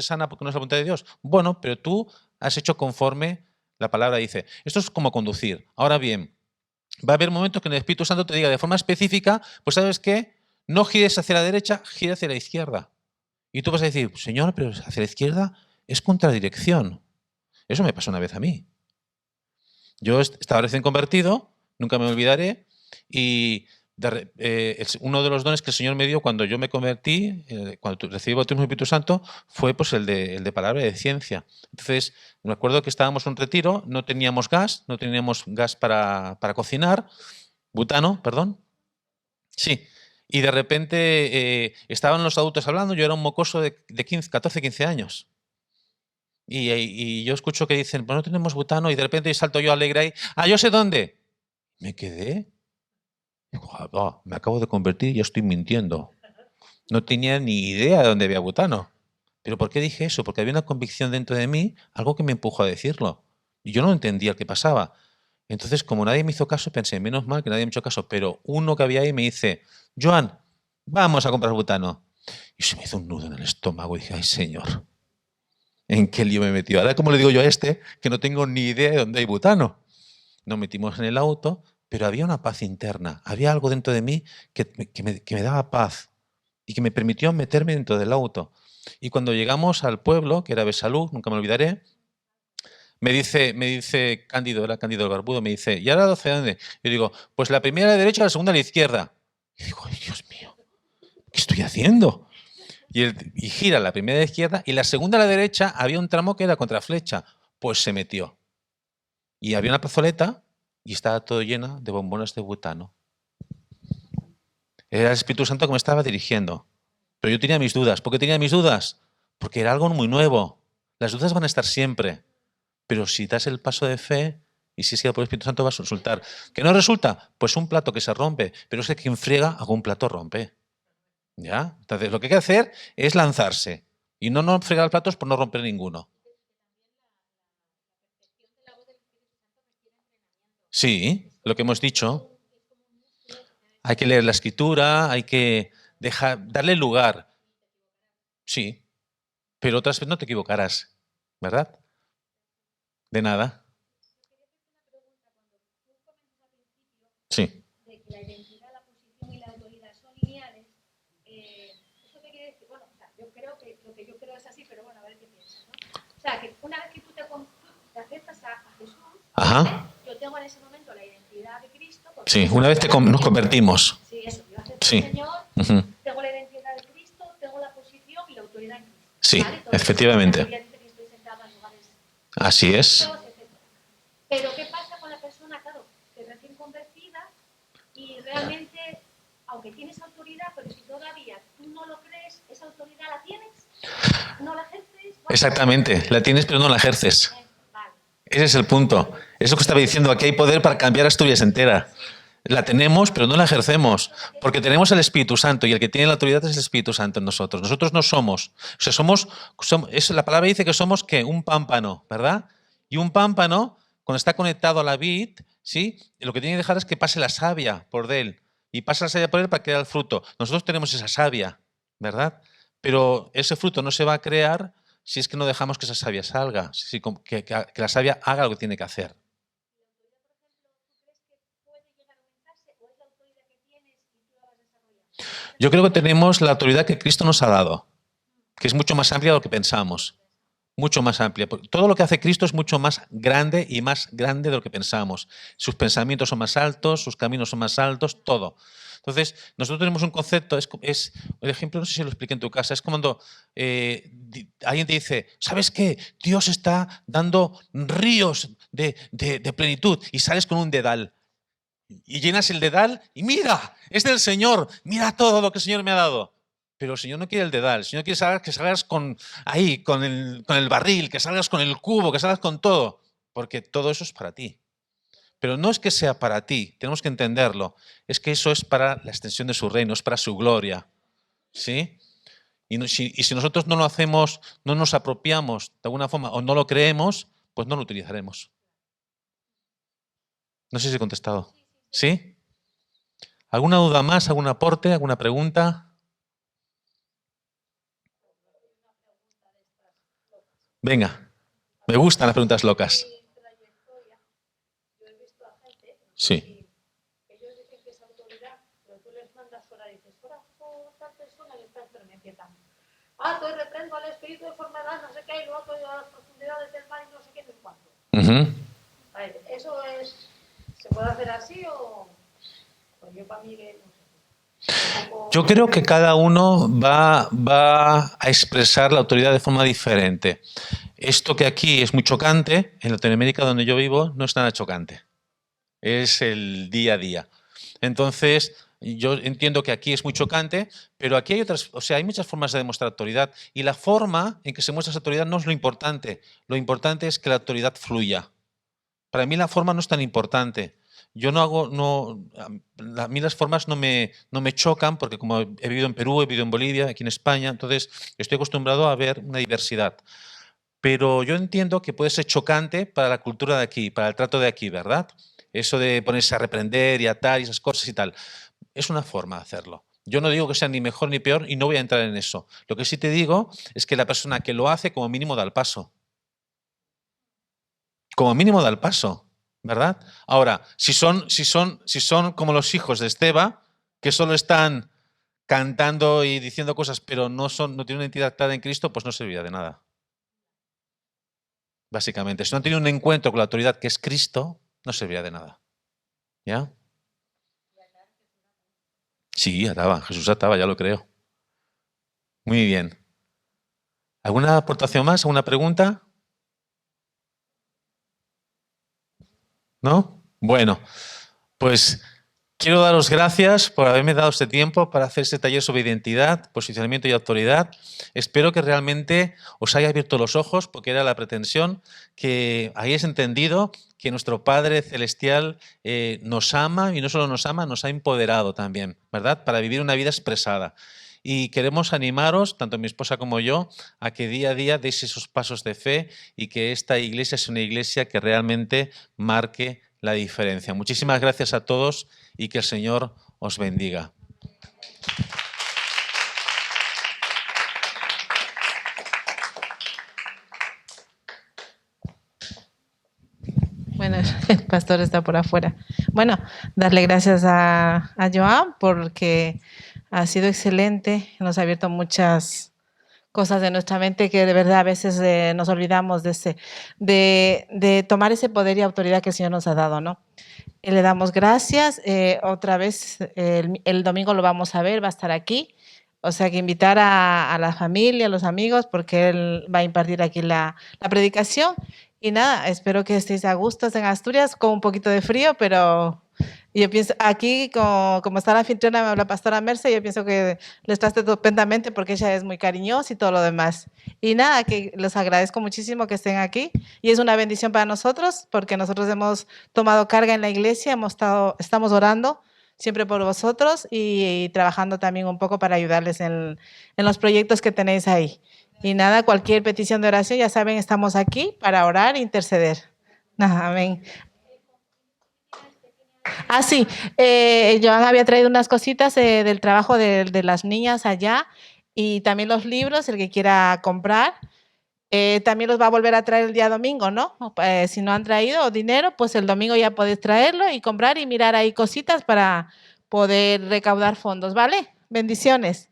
S1: sana porque no es la voluntad de Dios. Bueno, pero tú has hecho conforme la palabra dice. Esto es como conducir. Ahora bien, va a haber momentos que el Espíritu Santo te diga de forma específica, pues ¿sabes qué? No gires hacia la derecha, gira hacia la izquierda. Y tú vas a decir, Señor, pero hacia la izquierda es contradirección. Eso me pasó una vez a mí. Yo estaba recién convertido, nunca me olvidaré, y Uno de los dones que el Señor me dio cuando yo me convertí, cuando recibí el bautismo del Espíritu Santo, fue pues el de palabra de ciencia. Entonces, me acuerdo que estábamos en un retiro, no teníamos gas para cocinar, butano, perdón. Sí. Y de repente estaban los adultos hablando, yo era un mocoso de 14, 15 años. Y yo escucho que dicen, pues no tenemos butano, y de repente salto yo alegre ahí, yo sé dónde. Me quedé. Digo, me acabo de convertir y ya estoy mintiendo. No tenía ni idea de dónde había butano. ¿Pero por qué dije eso? Porque había una convicción dentro de mí, algo que me empujó a decirlo. Y yo no entendía qué pasaba. Entonces, como nadie me hizo caso, pensé, menos mal que nadie me hizo caso. Pero uno que había ahí me dice, Joan, vamos a comprar butano. Y se me hizo un nudo en el estómago y dije, ay, Señor, ¿en qué lío me he metido? Ahora, ¿cómo le digo yo a este que no tengo ni idea de dónde hay butano? Nos metimos en el auto, pero había una paz interna. Había algo dentro de mí que me daba paz y que me permitió meterme dentro del auto. Y cuando llegamos al pueblo, que era Besalú, nunca me olvidaré, me dice Cándido, era Cándido el Barbudo, me dice, ¿y ahora hacia dónde? Yo digo, pues la primera a la derecha, la segunda a la izquierda. Y digo, ay, Dios mío, ¿qué estoy haciendo? Y gira la primera a la izquierda y la segunda a la derecha había un tramo que era contra flecha. Pues se metió. Y había una plazoleta y estaba todo llena de bombones de butano. Era el Espíritu Santo que me estaba dirigiendo. Pero yo tenía mis dudas. ¿Por qué tenía mis dudas? Porque era algo muy nuevo. Las dudas van a estar siempre. Pero si das el paso de fe y si es guiado por el Espíritu Santo, vas a resultar. ¿Que no resulta? Pues un plato que se rompe. Pero es que quien friega, algún plato rompe. ¿Ya? Entonces, lo que hay que hacer es lanzarse. Y no fregar platos por no romper ninguno. Sí, lo que hemos dicho. Hay que leer la escritura, hay que darle lugar. Sí, pero otras veces no te equivocarás, ¿verdad? De nada. Sí.
S2: De que la identidad, la posición y la autoridad son lineales, ¿eso qué quiere decir? Bueno, o sea, yo creo que lo que yo creo es así, pero bueno, a ver qué piensas, ¿no? O sea, que una vez que tú te acercas a Jesús, yo tengo en ese momento la identidad de Cristo.
S1: Sí, una vez nos convertimos.
S2: Sí, eso, yo acepto al Señor, tengo la identidad de Cristo, tengo la posición y la autoridad en Cristo.
S1: Sí,
S2: ¿vale? Entonces,
S1: efectivamente.
S2: la Biblia dice que estoy sentada en lugares
S1: Así es.
S2: Pero ¿qué pasa con la persona, claro, que es recién convertida y realmente, aunque tienes autoridad, pero si todavía tú no lo crees, esa autoridad la tienes, no la ejerces? Bueno,
S1: Exactamente, la tienes pero no la ejerces.
S2: vale.
S1: Ese es el punto. Eso que estaba diciendo, aquí hay poder para cambiar Asturias entera. La tenemos, pero no la ejercemos, porque tenemos el Espíritu Santo y el que tiene la autoridad es el Espíritu Santo en nosotros. Nosotros no somos, o sea, la palabra dice que somos ¿qué? Un pámpano, ¿verdad? Y un pámpano, cuando está conectado a la vid, ¿sí? Lo que tiene que dejar es que pase la savia por él y pasa la savia por él para crear el fruto. Nosotros tenemos esa savia, ¿verdad? Pero ese fruto no se va a crear si es que no dejamos que esa savia salga, que la savia haga lo que tiene que hacer. Yo creo que tenemos la autoridad que Cristo nos ha dado, que es mucho más amplia de lo que pensamos. Mucho más amplia. Todo lo que hace Cristo es mucho más grande y más grande de lo que pensamos. Sus pensamientos son más altos, sus caminos son más altos, todo. Entonces, nosotros tenemos un concepto, el ejemplo, no sé si lo expliqué en tu casa, es cuando alguien te dice, ¿sabes qué? Dios está dando ríos de plenitud y sales con un dedal. Y llenas el dedal y mira, es del Señor, mira todo lo que el Señor me ha dado. Pero el Señor no quiere el dedal, el Señor quiere que salgas con el barril, que salgas con el cubo, que salgas con todo, porque todo eso es para ti. Pero no es que sea para ti, tenemos que entenderlo, es que eso es para la extensión de su reino, es para su gloria. ¿Sí? Y si nosotros no lo hacemos, no nos apropiamos de alguna forma o no lo creemos, pues no lo utilizaremos. No sé si he contestado. ¿Sí? ¿Alguna duda más? ¿Algún aporte? ¿Alguna pregunta? Venga, me gustan las preguntas locas. Sí.
S2: Ellos dicen que es autoridad, pero tú les mandas fuera y dices, fuera por tal persona y está enferma y empiezan. Te reprendo al espíritu de enfermedad, no sé qué, y luego a las profundidades del mar y no sé qué, no sé cuánto. ¿Eso se puede hacer así o...? Pues Yo para mí que, no sé, un poco-
S1: Yo creo que cada uno va a expresar la autoridad de forma diferente. Esto que aquí es muy chocante, en Latinoamérica donde yo vivo, no es nada chocante. Es el día a día. Entonces, yo entiendo que aquí es muy chocante, pero aquí hay otras, o sea, hay muchas formas de demostrar autoridad y la forma en que se muestra esa autoridad no es lo importante. Lo importante es que la autoridad fluya. Para mí la forma no es tan importante. Yo no hago, no, a mí las formas no me chocan porque como he vivido en Perú, he vivido en Bolivia, aquí en España, entonces estoy acostumbrado a ver una diversidad. Pero yo entiendo que puede ser chocante para la cultura de aquí, para el trato de aquí, ¿verdad? Eso de ponerse a reprender y atar y esas cosas y tal. Es una forma de hacerlo. Yo no digo que sea ni mejor ni peor y no voy a entrar en eso. Lo que sí te digo es que la persona que lo hace como mínimo da el paso. Como mínimo da el paso, ¿verdad? Ahora, si son como los hijos de Esteba, que solo están cantando y diciendo cosas, pero no tienen una identidad clara en Cristo, pues no serviría de nada. Básicamente, si no han tenido un encuentro con la autoridad que es Cristo, no serviría de nada. ¿Ya? Sí, ataba. Jesús ataba, ya lo creo. Muy bien. ¿Alguna aportación más? ¿Alguna pregunta? ¿No? Bueno, pues quiero daros gracias por haberme dado este tiempo para hacer este taller sobre identidad, posicionamiento y autoridad. Espero que realmente os haya abierto los ojos, porque era la pretensión, que hayáis entendido que nuestro Padre Celestial nos ama y no solo nos ama, nos ha empoderado también, ¿verdad? Para vivir una vida expresada. Y queremos animaros, tanto mi esposa como yo, a que día a día deis esos pasos de fe y que esta iglesia sea una iglesia que realmente marque la diferencia. Muchísimas gracias a todos y que el Señor os bendiga.
S8: Bueno, el pastor está por afuera. Bueno, darle gracias a Joan porque ha sido excelente, nos ha abierto muchas cosas de nuestra mente que de verdad a veces nos olvidamos de tomar ese poder y autoridad que el Señor nos ha dado, ¿no? Le damos gracias. Otra vez, el domingo lo vamos a ver, va a estar aquí. O sea que invitar a la familia, a los amigos, porque él va a impartir aquí la predicación. Y nada, espero que estéis a gusto en Asturias, con un poquito de frío, pero yo pienso, aquí como está la anfitriona, la pastora Merce, yo pienso que les trate estupendamente porque ella es muy cariñosa y todo lo demás. Y nada, que les agradezco muchísimo que estén aquí y es una bendición para nosotros porque nosotros hemos tomado carga en la iglesia, estamos orando siempre por vosotros y trabajando también un poco para ayudarles en los proyectos que tenéis ahí. Y nada, cualquier petición de oración, ya saben, estamos aquí para orar e interceder. Amén. Ah, sí, Joan había traído unas cositas del trabajo de las niñas allá y también los libros, el que quiera comprar. También los va a volver a traer el día domingo, ¿no? Si no han traído dinero, pues el domingo ya podéis traerlo y comprar y mirar ahí cositas para poder recaudar fondos, ¿vale? Bendiciones.